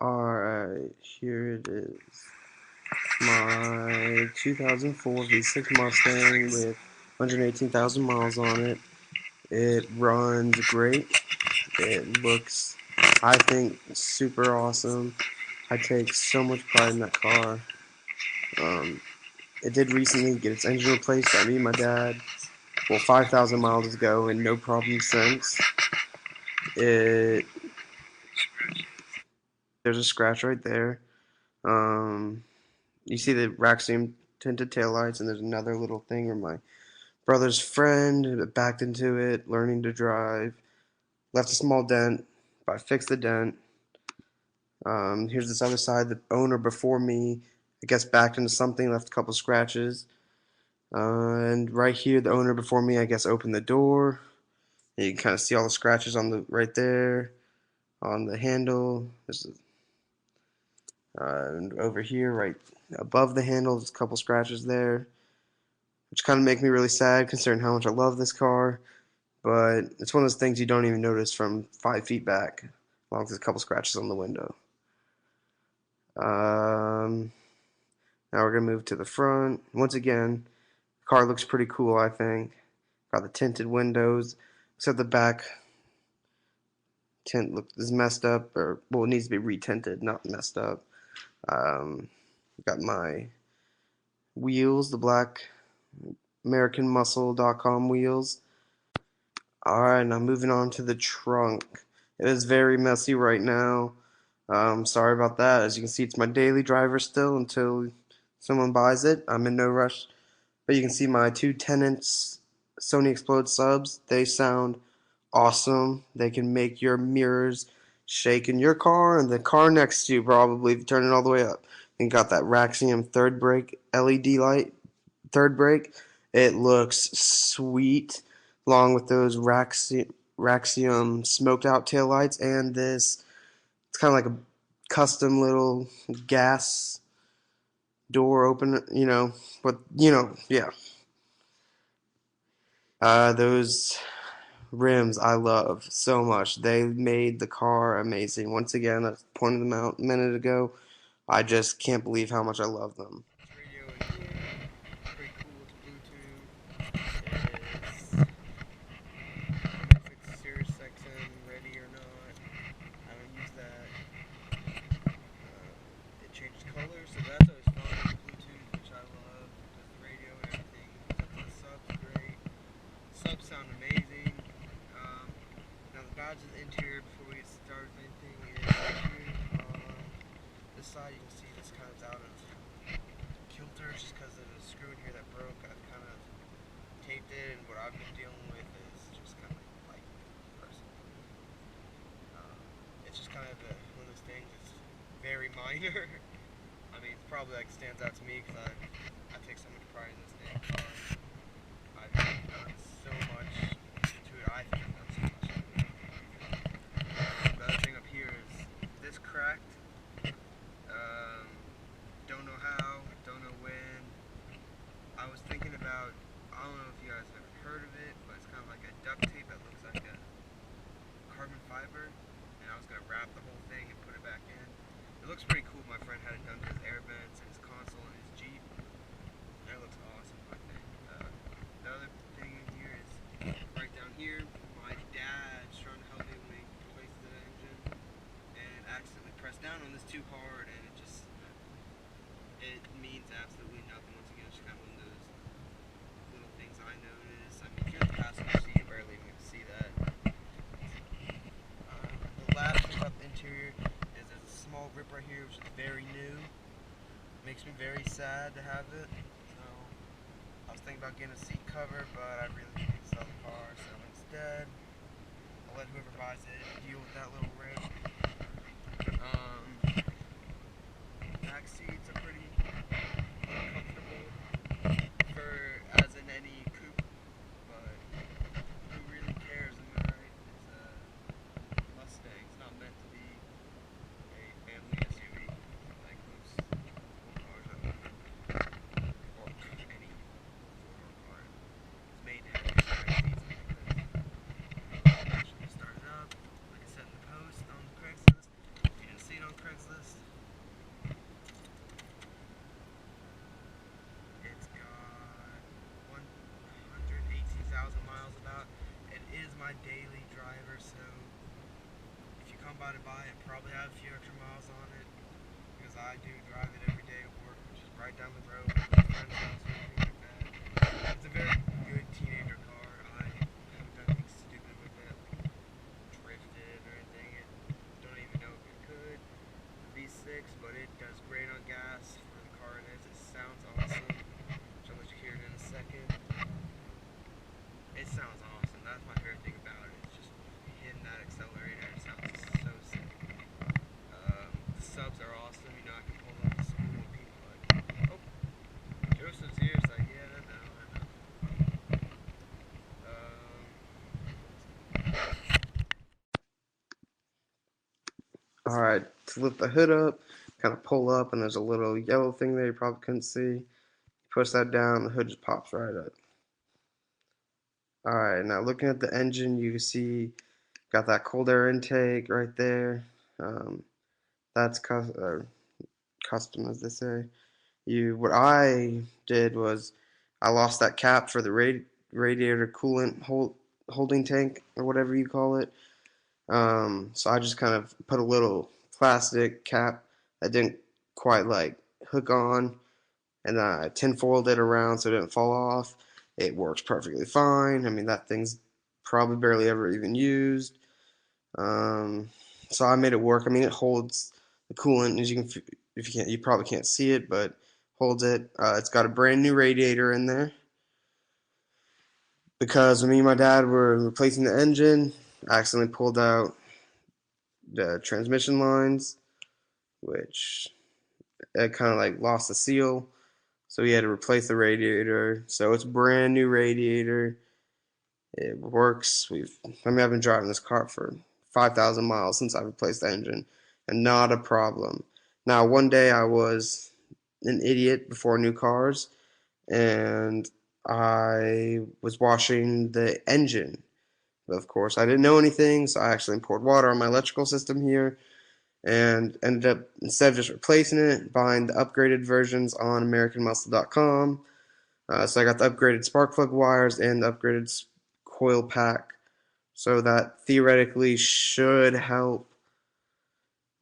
Alright, here it is. My 2004 V6 Mustang with 118,000 miles on it. It runs great. It looks, I think, super awesome. I take so much pride in that car. It did recently get its engine replaced by me and my dad. Well, 5,000 miles ago, and no problem since. It There's a scratch right there. Um, you see the Raxium tinted taillights, and there's another little thing where my brother's friend backed into it, learning to drive, left a small dent, but I fixed the dent. Here's this other side. The owner before me, I guess, backed into something, left a couple scratches. And right here, the owner before me, I guess, opened the door. And you can kind of see all the scratches on the right there on the handle. And over here, right above the handle, there's a couple scratches there, which kind of make me really sad considering how much I love this car. But it's one of those things you don't even notice from 5 feet back, as long as there's a couple scratches on the window. Now we're going to move to the front. Once again, the car looks pretty cool, I think. Got the tinted windows, except the back tint is messed up, or, well, it needs to be retinted, not messed up. Got my wheels, the black AmericanMuscle.com wheels. Alright, now moving on to the trunk. It is very messy right now. Sorry about that. As you can see, it's my daily driver still until someone buys it. I'm in no rush. But you can see my two 10-inch Sony Explode subs. They sound awesome. They can make your mirrors shake in your car and the car next to you, probably, if you turn it all the way up. And got that Raxium third brake LED light, third brake. It looks sweet, along with those Raxium smoked out taillights and this. It's kind of like a custom little gas door opener, yeah. Those rims I love so much. They made the car amazing. Once again, I pointed them out a minute ago. I just can't believe how much I love them. Radio in here, pretty cool. It's Bluetooth. If it's Sirius XM ready or not. I don't use that. It changes colors, so that's always fun. Bluetooth, which I love. Does the radio and everything. The sub's great. Subs sound amazing. Now the badge of the interior before we get started with anything is right here. This side you can see this kind of out of kilter just because of the screw in here that broke. I've kind of taped it, and what I've been dealing with is just kind of like personally. It's just kind of one of those things. It's very minor. I mean, it's probably like stands out to me because I take so much pride in this dang car. I've done so much to it. I think I've done so much to it. The other thing up here is this cracked. Don't know how, don't know when. I was thinking about, I don't know if you guys have ever heard of it, but it's kind of like a duct tape that looks like a carbon fiber, and I was going to wrap the whole thing and put it back in. It looks pretty cool. My friend had it done to his air vents and his console and his Jeep, and it looks awesome, I think. The other thing in here is, right down here, my dad's trying to help me when he replaces the engine, and accidentally pressed down on this too hard, and it means absolutely nothing. Once again, it's just kind of one of those little things I notice. I mean, if you're in the passenger seat, you barely even see that. The last thing about the interior is there's a small rip right here, which is very new. Makes me very sad to have it. So I was thinking about getting a seat cover, but I really need to sell the car. So instead, I'll let whoever buys it deal with that little rip. Back seats are pretty comfortable for as in any coupe, but who really cares? Am I right? It's a Mustang. It's not meant to be a family SUV like most cars out there, or any four-door car. It's made to have these back seats like this. Actually, start it up. Like I said in the post on the Craigslist. It's got 118,000 miles about. It is my daily driver, so if you come by to buy it, probably have a few extra miles on it because I do drive it every day to work, which is right down the road from my friend's house or anything like that. It's a very good teenager car. I haven't done anything stupid with it, like drifted or anything. It don't even know if it could. V6, but it does great on gas for the car it is. It sounds awesome, which I'll let you hear it in a second. It sounds awesome. That's my favorite thing about it. It's just hitting that accelerator. It sounds so sick. The subs are awesome. You know, I can pull them to school and people are like, oh, Joseph's here. It's like, yeah, I know, I know. Alright, to lift the hood up, kind of pull up, and there's a little yellow thing there you probably couldn't see. Push that down, the hood just pops right up. Alright, now looking at the engine, you can see got that cold air intake right there. Um, that's custom, as they say. What I did was I lost that cap for the radiator coolant holding tank or whatever you call it. So I just kind of put a little plastic cap that didn't quite like hook on, and then I tinfoiled it around so it didn't fall off. It works perfectly fine. I mean, that thing's probably barely ever even used. Um, so I made it work. I mean, it holds the coolant, as you can, if you can't, you probably can't see it, but holds it. It's got a brand new radiator in there because when me and my dad were replacing the engine, I accidentally pulled out the transmission lines, which it kind of like lost the seal. So we had to replace the radiator. So it's a brand new radiator. It works. I've been driving this car for 5,000 miles since I replaced the engine, and not a problem. Now, one day I was an idiot before new cars, and I was washing the engine. But of course, I didn't know anything, so I actually poured water on my electrical system here, and ended up, instead of just replacing it, buying the upgraded versions on AmericanMuscle.com. So I got the upgraded spark plug wires and the upgraded coil pack, so that theoretically should help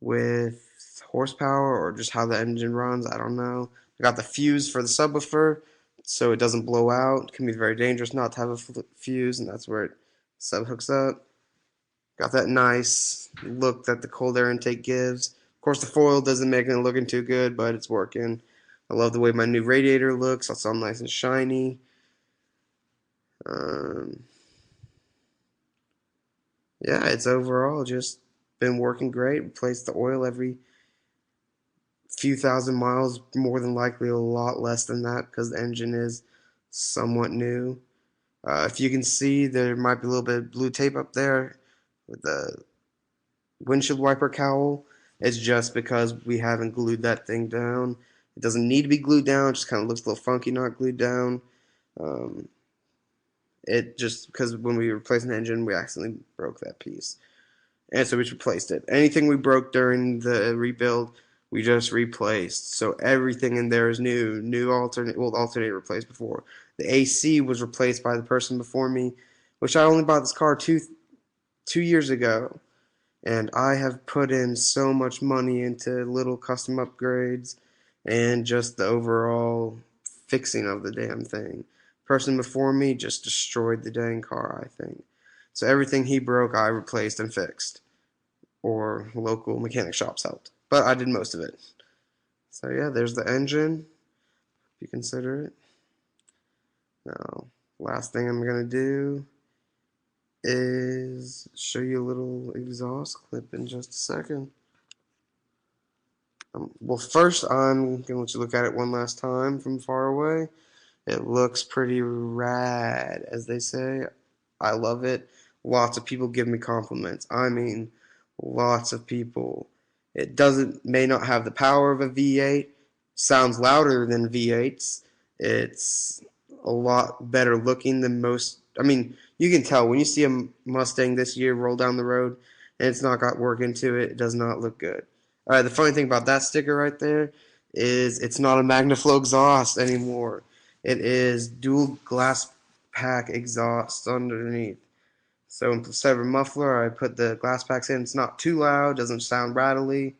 with horsepower or just how the engine runs. I don't know. I got the fuse for the subwoofer, so it doesn't blow out. It can be very dangerous not to have a fuse, and that's where it sub hooks up. Got that nice look that the cold air intake gives. Of course, the foil doesn't make it looking too good, but it's working. I love the way my new radiator looks. It's all nice and shiny. Um, yeah, it's overall just been working great. Replaced the oil every few thousand miles, more than likely a lot less than that because the engine is somewhat new. If you can see, there might be a little bit of blue tape up there with the windshield wiper cowl. It's just because we haven't glued that thing down. It doesn't need to be glued down. It just kind of looks a little funky not glued down. Um, it just because when we replaced an engine, we accidentally broke that piece, and so we just replaced it. Anything we broke during the rebuild, we just replaced. So everything in there is new. New alternate, well, alternator replaced before. The AC was replaced by the person before me, which I only bought this car two years ago, and I have put in so much money into little custom upgrades and just the overall fixing of the damn thing. Person before me just destroyed the dang car, I think. So everything he broke, I replaced and fixed, or local mechanic shops helped. But I did most of it. So yeah, there's the engine, if you consider it. Now, last thing I'm going to do is show you a little exhaust clip in just a second. Well, first I'm going to let you look at it one last time from far away. It looks pretty rad, as they say. I love it. Lots of people give me compliments. I mean, lots of people. It may not have the power of a V8. Sounds louder than V8s. It's a lot better looking than most. I mean, you can tell when you see a Mustang this year roll down the road and it's not got work into it. It does not look good. All right, the funny thing about that sticker right there is it's not a MagnaFlow exhaust anymore. It is dual glass pack exhaust underneath. So instead of a muffler, I put the glass packs in. It's not too loud, doesn't sound rattly.